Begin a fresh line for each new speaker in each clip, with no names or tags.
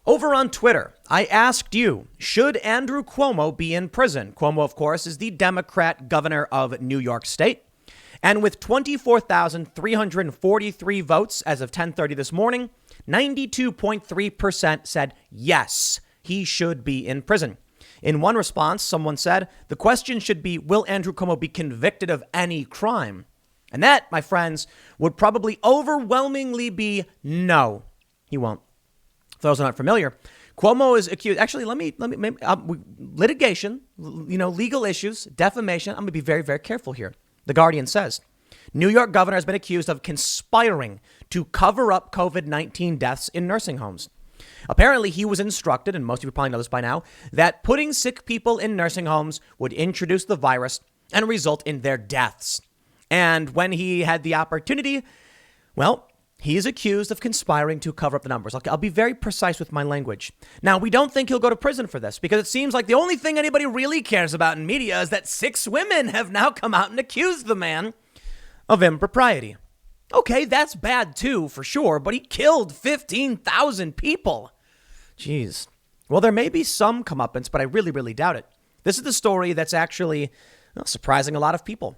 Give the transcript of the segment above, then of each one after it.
Over on Twitter, I asked you, should Andrew Cuomo be in prison? Cuomo, of course, is the Democrat governor of New York State. And with 24,343 votes as of 10:30 this morning, 92.3% said yes, he should be in prison. In one response, someone said, the question should be, will Andrew Cuomo be convicted of any crime? And that, my friends, would probably overwhelmingly be no, he won't. For those who are not familiar, Cuomo is accused. Actually, let me litigation, legal issues, defamation. I'm going to be very, very careful here. The Guardian says New York governor has been accused of conspiring to cover up COVID-19 deaths in nursing homes. Apparently, he was instructed, and most of you probably know this by now, that putting sick people in nursing homes would introduce the virus and result in their deaths. And when he had the opportunity, well, he is accused of conspiring to cover up the numbers. I'll be very precise with my language. Now, we don't think he'll go to prison for this because it seems like the only thing anybody really cares about in media is that 6 women have now come out and accused the man of impropriety. Okay, that's bad too, for sure, but he killed 15,000 people. Jeez. Well, there may be some comeuppance, but I really, really doubt it. This is the story that's actually surprising a lot of people.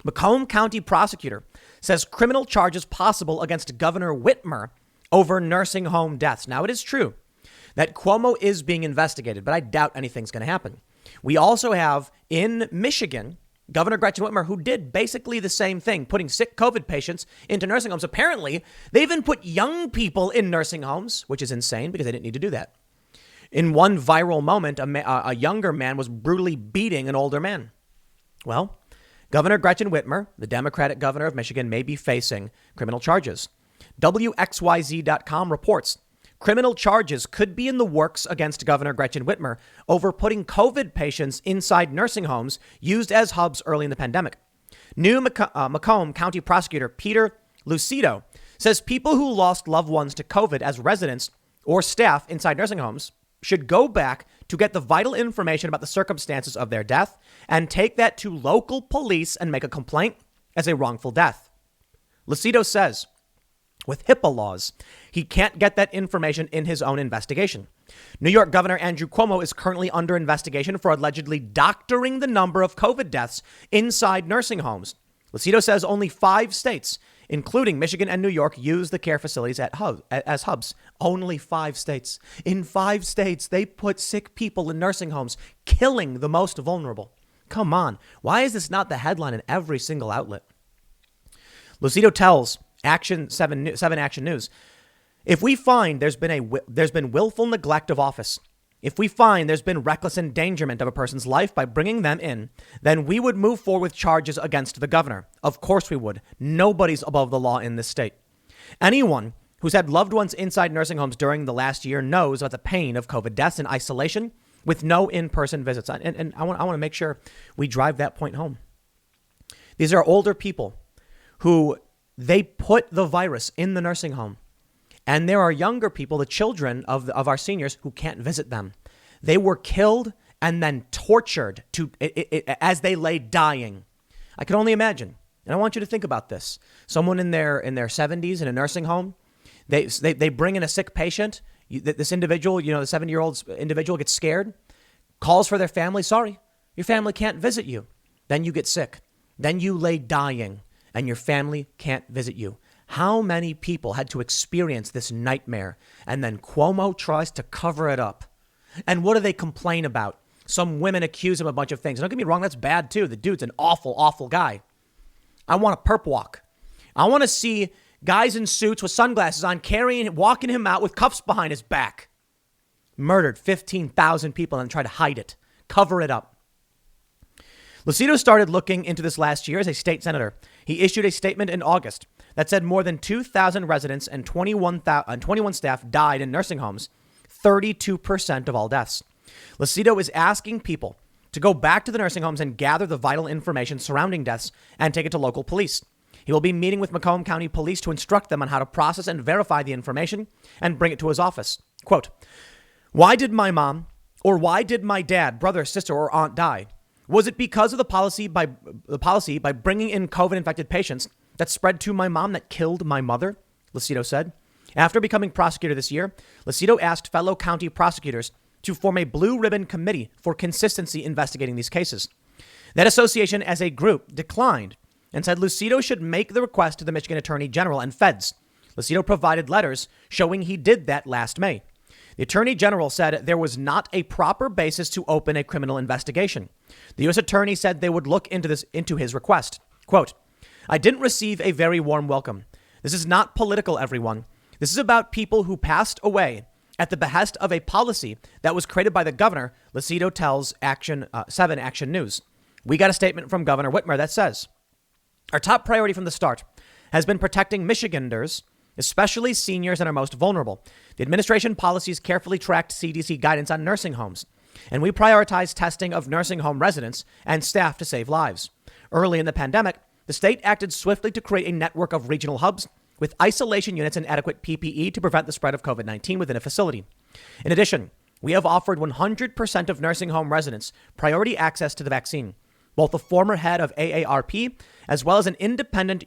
Macomb County prosecutor says criminal charges possible against Governor Whitmer over nursing home deaths. Now, it is true that Cuomo is being investigated, but I doubt anything's going to happen. We also have in Michigan, Governor Gretchen Whitmer, who did basically the same thing, putting sick COVID patients into nursing homes. Apparently, they even put young people in nursing homes, which is insane because they didn't need to do that. In one viral moment, a younger man was brutally beating an older man. Well, Governor Gretchen Whitmer, the Democratic governor of Michigan, may be facing criminal charges. WXYZ.com reports criminal charges could be in the works against Governor Gretchen Whitmer over putting COVID patients inside nursing homes used as hubs early in the pandemic. New Macomb County prosecutor Peter Lucido says people who lost loved ones to COVID as residents or staff inside nursing homes should go back to get the vital information about the circumstances of their death and take that to local police and make a complaint as a wrongful death. Lucido says, with HIPAA laws, he can't get that information in his own investigation. New York Governor Andrew Cuomo is currently under investigation for allegedly doctoring the number of COVID deaths inside nursing homes. Lucido says only 5 states, including Michigan and New York, use the care facilities as hubs. Only 5 states. In 5 states, they put sick people in nursing homes, killing the most vulnerable. Come on. Why is this not the headline in every single outlet? Lucido tells Seven Action News, if we find there's been willful neglect of office, if we find there's been reckless endangerment of a person's life by bringing them in, then we would move forward with charges against the governor. Of course we would. Nobody's above the law in this state. Anyone who's had loved ones inside nursing homes during the last year knows about the pain of COVID deaths in isolation with no in-person visits. And I want to make sure we drive that point home. These are older people who they put the virus in the nursing home. And there are younger people, the children of our seniors, who can't visit them. They were killed and then tortured as they lay dying. I can only imagine. And I want you to think about this. Someone in their 70s in a nursing home, they bring in a sick patient. This individual, the 70-year-old individual gets scared, calls for their family. Sorry, your family can't visit you. Then you get sick. Then you lay dying and your family can't visit you. How many people had to experience this nightmare? And then Cuomo tries to cover it up. And what do they complain about? Some women accuse him of a bunch of things. And don't get me wrong, that's bad too. The dude's an awful, awful guy. I want a perp walk. I want to see guys in suits with sunglasses on walking him out with cuffs behind his back. Murdered 15,000 people and tried to hide it. Cover it up. Lucido started looking into this last year as a state senator. He issued a statement in August that said more than 2,000 residents and 21 staff died in nursing homes, 32% of all deaths. Lucido is asking people to go back to the nursing homes and gather the vital information surrounding deaths and take it to local police. He will be meeting with Macomb County Police to instruct them on how to process and verify the information and bring it to his office. Quote, why did my mom or why did my dad, brother, sister, or aunt die? Was it because of the policy by bringing in COVID-infected patients that spread to my mom that killed my mother? Lucido said. After becoming prosecutor this year, Lucido asked fellow county prosecutors to form a blue ribbon committee for consistency investigating these cases. That association as a group declined and said Lucido should make the request to the Michigan Attorney General and feds. Lucido provided letters showing he did that last May. The Attorney General said there was not a proper basis to open a criminal investigation. The U.S. Attorney said they would look into his request. Quote, I didn't receive a very warm welcome. This is not political, everyone. This is about people who passed away at the behest of a policy that was created by the governor, Lucido tells 7 Action News. We got a statement from Governor Whitmer that says, our top priority from the start has been protecting Michiganders, especially seniors and our most vulnerable. The administration policies carefully tracked CDC guidance on nursing homes, and we prioritized testing of nursing home residents and staff to save lives. Early in the pandemic, the state acted swiftly to create a network of regional hubs with isolation units and adequate PPE to prevent the spread of COVID-19 within a facility. In addition, we have offered 100% of nursing home residents priority access to the vaccine. Both the former head of AARP as well as an independent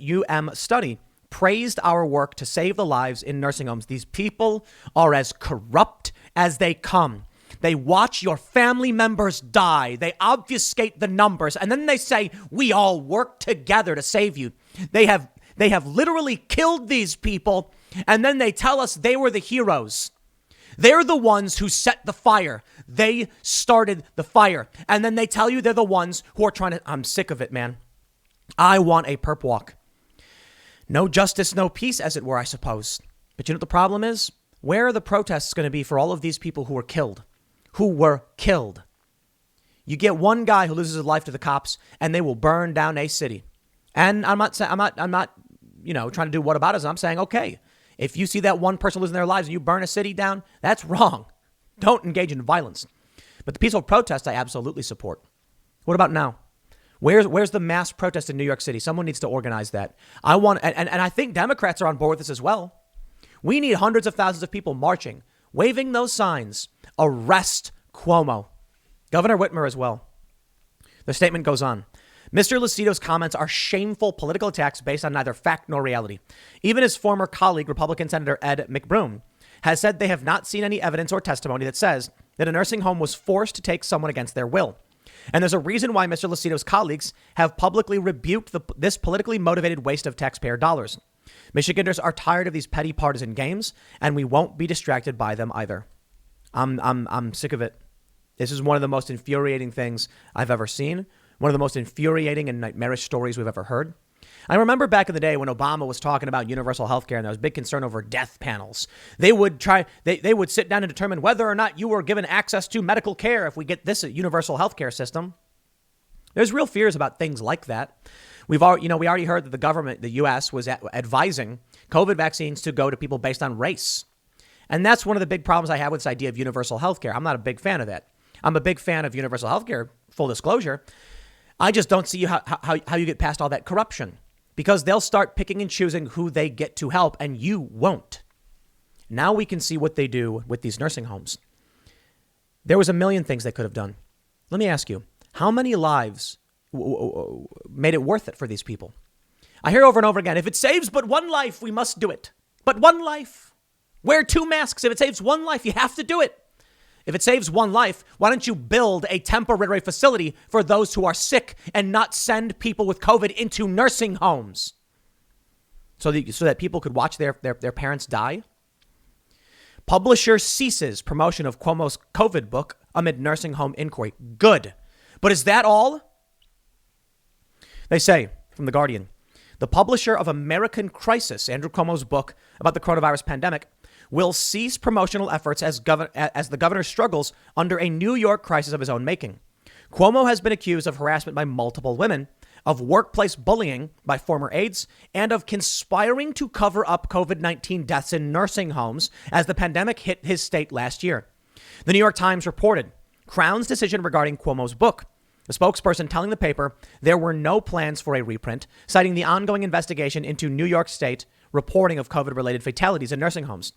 study praised our work to save the lives in nursing homes. These people are as corrupt as they come. They watch your family members die. They obfuscate the numbers. And then they say, we all work together to save you. They have literally killed these people. And then they tell us they were the heroes. They're the ones who set the fire. They started the fire. And then they tell you they're the ones who are trying to. I'm sick of it, man. I want a perp walk. No justice, no peace, as it were, I suppose. But you know what the problem is? Where are the protests going to be for all of these people who were killed? You get one guy who loses his life to the cops, and they will burn down a city. And I'm not, trying to do whataboutism. I'm saying, okay, if you see that one person losing their lives and you burn a city down, that's wrong. Don't engage in violence. But the peaceful protest, I absolutely support. What about now? Where's the mass protest in New York City? Someone needs to organize that. And I think Democrats are on board with this as well. We need hundreds of thousands of people marching, waving those signs. Arrest Cuomo. Governor Whitmer as well. The statement goes on. Mr. Lucido's comments are shameful political attacks based on neither fact nor reality. Even his former colleague, Republican Senator Ed McBroom, has said they have not seen any evidence or testimony that says that a nursing home was forced to take someone against their will. And there's a reason why Mr. Lucido's colleagues have publicly rebuked this politically motivated waste of taxpayer dollars. Michiganders are tired of these petty partisan games, and we won't be distracted by them either. I'm sick of it. This is one of the most infuriating things I've ever seen. One of the most infuriating and nightmarish stories we've ever heard. I remember back in the day when Obama was talking about universal health care and there was big concern over death panels. They would sit down and determine whether or not you were given access to medical care if we get this universal health care system. There's real fears about things like that. We already heard that the government, the U.S., was advising COVID vaccines to go to people based on race. And that's one of the big problems I have with this idea of universal health care. I'm not a big fan of that. I'm a big fan of universal health care, full disclosure. I just don't see how you get past all that corruption, because they'll start picking and choosing who they get to help, and you won't. Now we can see what they do with these nursing homes. There was a million things they could have done. Let me ask you, how many lives made it worth it for these people? I hear over and over again, if it saves but one life, we must do it. But one life. Wear 2 masks. If it saves one life, you have to do it. If it saves one life, why don't you build a temporary facility for those who are sick and not send people with COVID into nursing homes so that people could watch their parents die? Publisher ceases promotion of Cuomo's COVID book amid nursing home inquiry. Good. But is that all? They say from The Guardian, the publisher of American Crisis, Andrew Cuomo's book about the coronavirus pandemic, will cease promotional efforts as the governor struggles under a New York crisis of his own making. Cuomo has been accused of harassment by multiple women, of workplace bullying by former aides, and of conspiring to cover up COVID-19 deaths in nursing homes as the pandemic hit his state last year. The New York Times reported Crown's decision regarding Cuomo's book. The spokesperson telling the paper there were no plans for a reprint, citing the ongoing investigation into New York State reporting of COVID-related fatalities in nursing homes.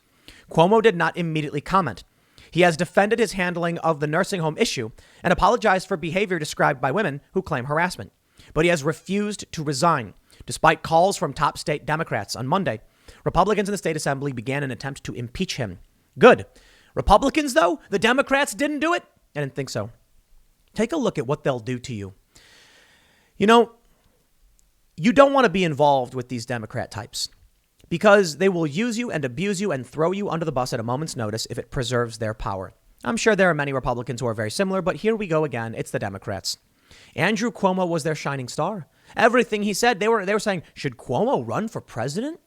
Cuomo did not immediately comment. He has defended his handling of the nursing home issue and apologized for behavior described by women who claim harassment. But he has refused to resign, despite calls from top state Democrats on Monday. Republicans in the state assembly began an attempt to impeach him. Good. Republicans, though, the Democrats didn't do it? I didn't think so. Take a look at what they'll do to you. You know, you don't want to be involved with these Democrat types because they will use you and abuse you and throw you under the bus at a moment's notice if it preserves their power. I'm sure there are many Republicans who are very similar, but here we go again. It's the Democrats. Andrew Cuomo was their shining star. Everything he said, they were saying, should Cuomo run for president?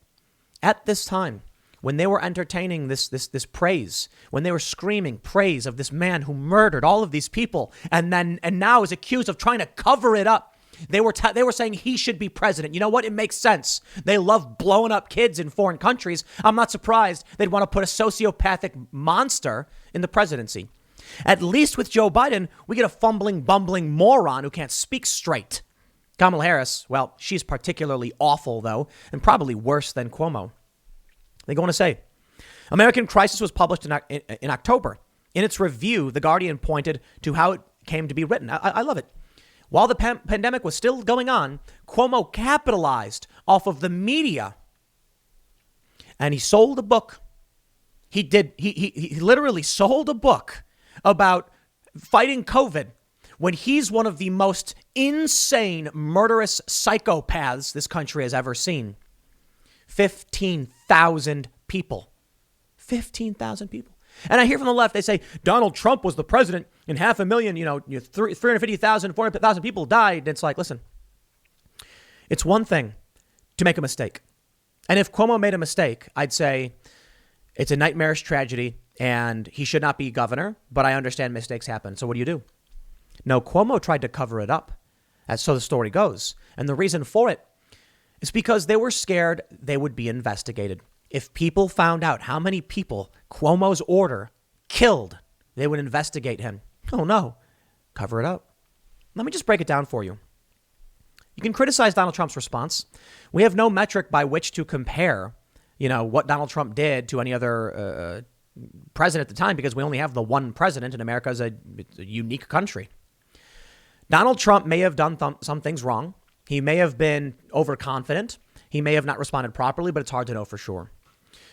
At this time, when they were entertaining this praise, when they were screaming praise of this man who murdered all of these people and now is accused of trying to cover it up, they were saying he should be president. You know what? It makes sense. They love blowing up kids in foreign countries. I'm not surprised they'd want to put a sociopathic monster in the presidency. At least with Joe Biden, we get a fumbling, bumbling moron who can't speak straight. Kamala Harris, well, she's particularly awful, though, and probably worse than Cuomo. They go on to say, American Crisis was published in October. In its review, The Guardian pointed to how it came to be written. I love it. While the pandemic was still going on, Cuomo capitalized off of the media. And he sold a book. He literally sold a book about fighting COVID when he's one of the most insane, murderous psychopaths this country has ever seen. 15,000 people. 15,000 people. And I hear from the left, they say Donald Trump was the president and 500,000, 350,000, 400,000 people died. And it's like, listen, it's one thing to make a mistake. And if Cuomo made a mistake, I'd say it's a nightmarish tragedy and he should not be governor. But I understand mistakes happen. So what do? No, Cuomo tried to cover it up. And so the story goes. And the reason for it is because they were scared they would be investigated. If people found out how many people Cuomo's order killed, they would investigate him. Oh, no. Cover it up. Let me just break it down for you. You can criticize Donald Trump's response. We have no metric by which to compare, what Donald Trump did to any other president at the time because we only have the one president and America is a unique country. Donald Trump may have done some things wrong. He may have been overconfident. He may have not responded properly, but it's hard to know for sure.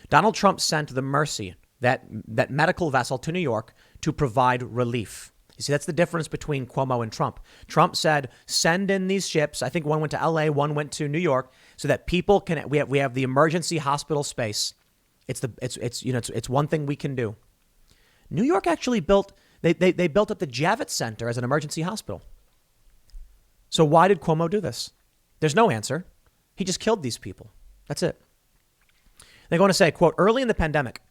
Donald Trump sent the Mercy, that medical vessel, to New York to provide relief. You see, that's the difference between Cuomo and Trump. Trump said, send in these ships. I think one went to L.A., one went to New York, so that people can. We have the emergency hospital space. It's one thing we can do. New York actually built. They built up the Javits Center as an emergency hospital. So why did Cuomo do this? There's no answer. He just killed these people. That's it. They're going to say, quote, early in the pandemic,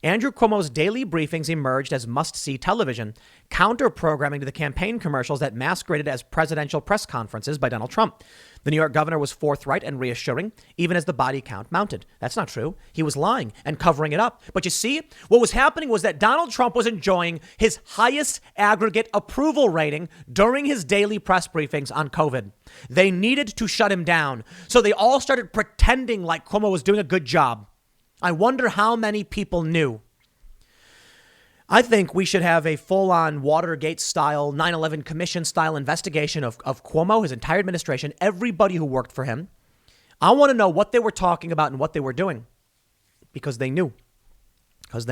Andrew Cuomo's daily briefings emerged as must-see television, counter-programming to the campaign commercials that masqueraded as presidential press conferences by Donald Trump. The New York governor was forthright and reassuring, even as the body count mounted. That's not true. He was lying and covering it up. But you see, what was happening was that Donald Trump was enjoying his highest aggregate approval rating during his daily press briefings on COVID. They needed to shut him down. So they all started pretending like Cuomo was doing a good job. I wonder how many people knew. I think we should have a full-on Watergate-style, 9/11 Commission-style investigation of Cuomo, his entire administration, everybody who worked for him. I want to know what they were talking about and what they were doing because they knew. They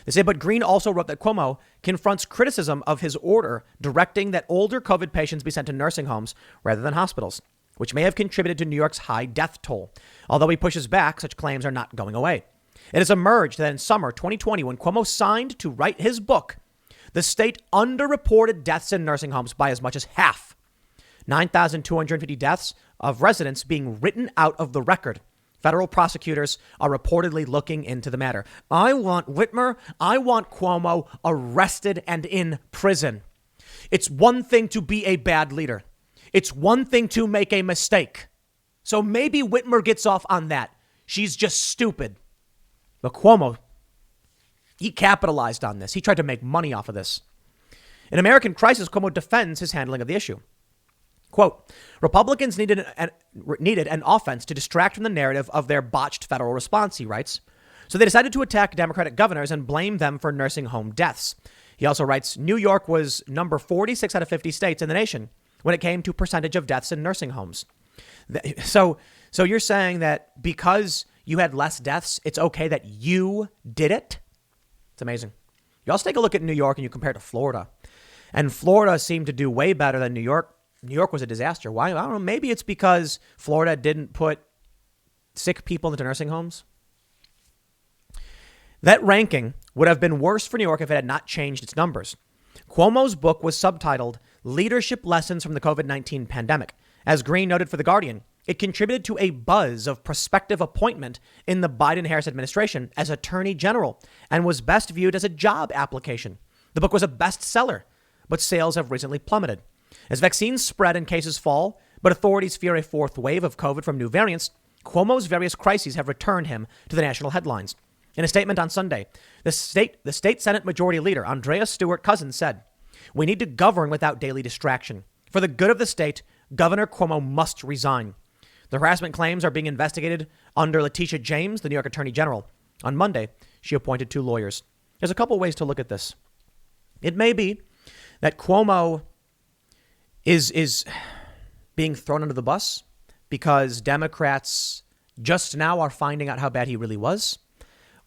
say, but Green also wrote that Cuomo confronts criticism of his order directing that older COVID patients be sent to nursing homes rather than hospitals, which may have contributed to New York's high death toll. Although he pushes back, such claims are not going away. It has emerged that in summer 2020, when Cuomo signed to write his book, the state underreported deaths in nursing homes by as much as half. 9,250 deaths of residents being written out of the record. Federal prosecutors are reportedly looking into the matter. I want Whitmer, I want Cuomo arrested and in prison. It's one thing to be a bad leader. It's one thing to make a mistake. So maybe Whitmer gets off on that. She's just stupid. But Cuomo, he capitalized on this. He tried to make money off of this. In American Crisis, Cuomo defends his handling of the issue. Quote, Republicans needed an offense to distract from the narrative of their botched federal response, he writes. So they decided to attack Democratic governors and blame them for nursing home deaths. He also writes, New York was number 46 out of 50 states in the nation when it came to percentage of deaths in nursing homes. So you're saying that because you had less deaths, it's okay that you did it. It's amazing. You also take a look at New York and you compare it to Florida. And Florida seemed to do way better than New York. New York was a disaster. Why? I don't know. Maybe it's because Florida didn't put sick people into nursing homes. That ranking would have been worse for New York if it had not changed its numbers. Cuomo's book was subtitled Leadership Lessons from the COVID-19 Pandemic. As Green noted for The Guardian, it contributed to a buzz of prospective appointment in the Biden-Harris administration as Attorney General and was best viewed as a job application. The book was a bestseller, but sales have recently plummeted. As vaccines spread and cases fall, but authorities fear a fourth wave of COVID from new variants, Cuomo's various crises have returned him to the national headlines. In a statement on Sunday, the state Senate Majority Leader, Andrea Stewart Cousins, said, "We need to govern without daily distraction. For the good of the state, Governor Cuomo must resign." The harassment claims are being investigated under Letitia James, the New York Attorney General. On Monday, she appointed 2 lawyers. There's a couple ways to look at this. It may be that Cuomo is being thrown under the bus because Democrats just now are finding out how bad he really was.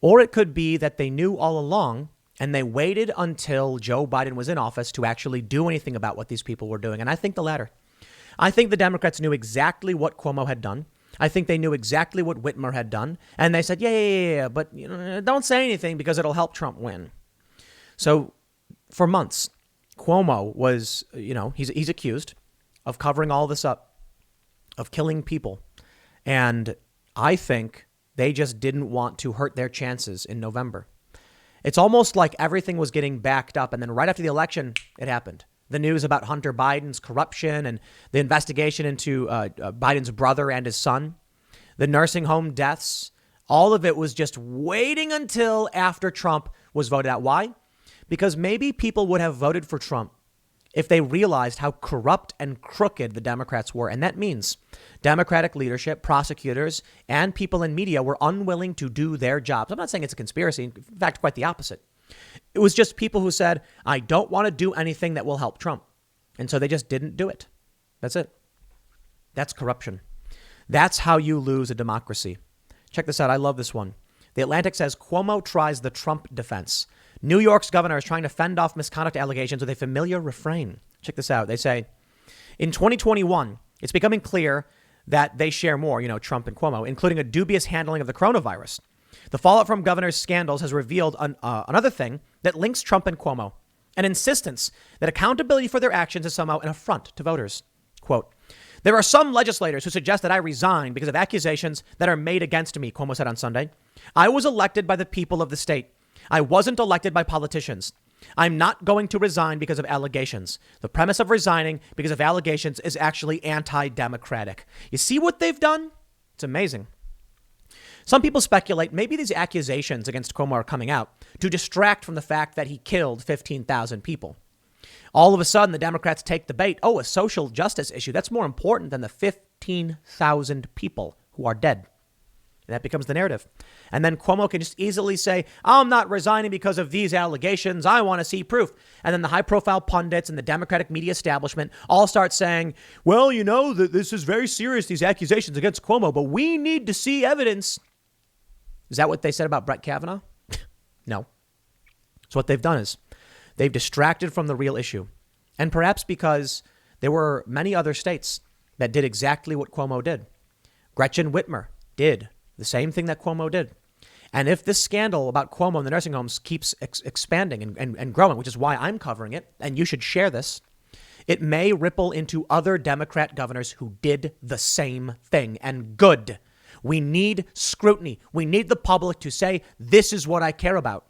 Or it could be that they knew all along and they waited until Joe Biden was in office to actually do anything about what these people were doing. And I think the latter. I think the Democrats knew exactly what Cuomo had done. I think they knew exactly what Whitmer had done. And they said, yeah, but don't say anything because it'll help Trump win. So for months, Cuomo was, he's accused of covering all this up, of killing people. And I think they just didn't want to hurt their chances in November. It's almost like everything was getting backed up. And then right after the election, it happened. The news about Hunter Biden's corruption and the investigation into Biden's brother and his son, the nursing home deaths, all of it was just waiting until after Trump was voted out. Why? Because maybe people would have voted for Trump if they realized how corrupt and crooked the Democrats were. And that means Democratic leadership, prosecutors, and people in media were unwilling to do their jobs. I'm not saying it's a conspiracy. In fact, quite the opposite. It was just people who said, I don't want to do anything that will help Trump. And so they just didn't do it. That's it. That's corruption. That's how you lose a democracy. Check this out. I love this one. The Atlantic says Cuomo tries the Trump defense. New York's governor is trying to fend off misconduct allegations with a familiar refrain. Check this out. They say, in 2021, it's becoming clear that they share more, Trump and Cuomo, including a dubious handling of the coronavirus. The fallout from governor's scandals has revealed another thing that links Trump and Cuomo, an insistence that accountability for their actions is somehow an affront to voters. Quote, there are some legislators who suggest that I resign because of accusations that are made against me, Cuomo said on Sunday. I was elected by the people of the state. I wasn't elected by politicians. I'm not going to resign because of allegations. The premise of resigning because of allegations is actually anti-democratic. You see what they've done? It's amazing. Some people speculate maybe these accusations against Cuomo are coming out to distract from the fact that he killed 15,000 people. All of a sudden, the Democrats take the bait. Oh, a social justice issue. That's more important than the 15,000 people who are dead. And that becomes the narrative. And then Cuomo can just easily say, I'm not resigning because of these allegations. I want to see proof. And then the high profile pundits and the Democratic media establishment all start saying, well, this is very serious, these accusations against Cuomo, but we need to see evidence. Is that what they said about Brett Kavanaugh? No. So what they've done is they've distracted from the real issue. And perhaps because there were many other states that did exactly what Cuomo did. Gretchen Whitmer did the same thing that Cuomo did. And if this scandal about Cuomo and the nursing homes keeps expanding and growing, which is why I'm covering it, and you should share this, it may ripple into other Democrat governors who did the same thing. And good. We need scrutiny. We need the public to say, this is what I care about.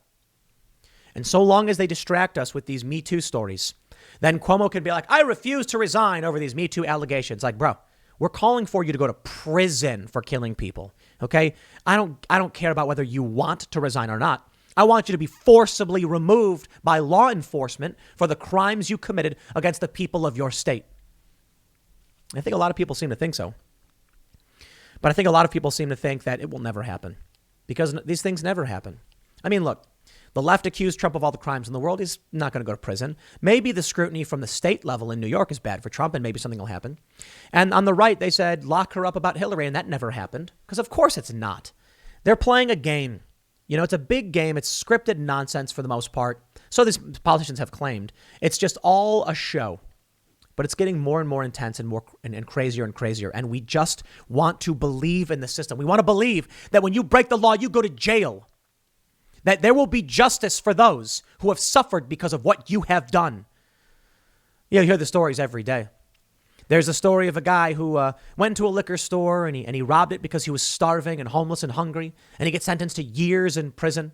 And so long as they distract us with these Me Too stories, then Cuomo can be like, I refuse to resign over these Me Too allegations. Like, bro, we're calling for you to go to prison for killing people. OK, I don't care about whether you want to resign or not. I want you to be forcibly removed by law enforcement for the crimes you committed against the people of your state. I think a lot of people seem to think so. But I think a lot of people seem to think that it will never happen because these things never happen. I mean, look, the left accused Trump of all the crimes in the world. He's not going to go to prison. Maybe the scrutiny from the state level in New York is bad for Trump and maybe something will happen. And on the right, they said, lock her up about Hillary. And that never happened because, of course, it's not. They're playing a game. You know, it's a big game. It's scripted nonsense for the most part. So these politicians have claimed. It's just all a show. But it's getting more and more intense and more and crazier and crazier. And we just want to believe in the system. We want to believe that when you break the law, you go to jail. That there will be justice for those who have suffered because of what you have done. You hear the stories every day. There's a story of a guy who went to a liquor store and he robbed it because he was starving and homeless and hungry. And he gets sentenced to years in prison.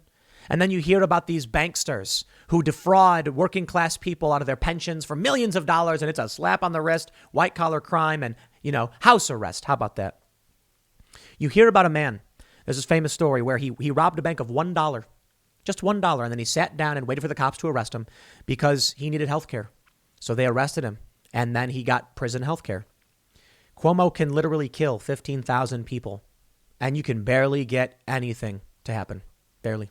And then you hear about these banksters who defraud working class people out of their pensions for millions of dollars. And it's a slap on the wrist, white collar crime and, house arrest. How about that? You hear about a man. There's this famous story where he robbed a bank of $1, just $1. And then he sat down and waited for the cops to arrest him because he needed health care. So they arrested him and then he got prison health care. Cuomo can literally kill 15,000 people and you can barely get anything to happen. Barely.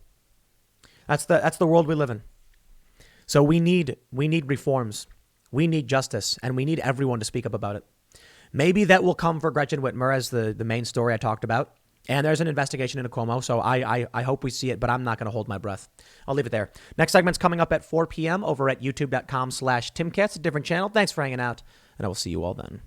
That's the world we live in. So we need reforms. We need justice, and we need everyone to speak up about it. Maybe that will come for Gretchen Whitmer as the main story I talked about. And there's an investigation into Cuomo, so I hope we see it, but I'm not going to hold my breath. I'll leave it there. Next segment's coming up at 4 p.m. over at youtube.com/TimCats, a different channel. Thanks for hanging out, and I will see you all then.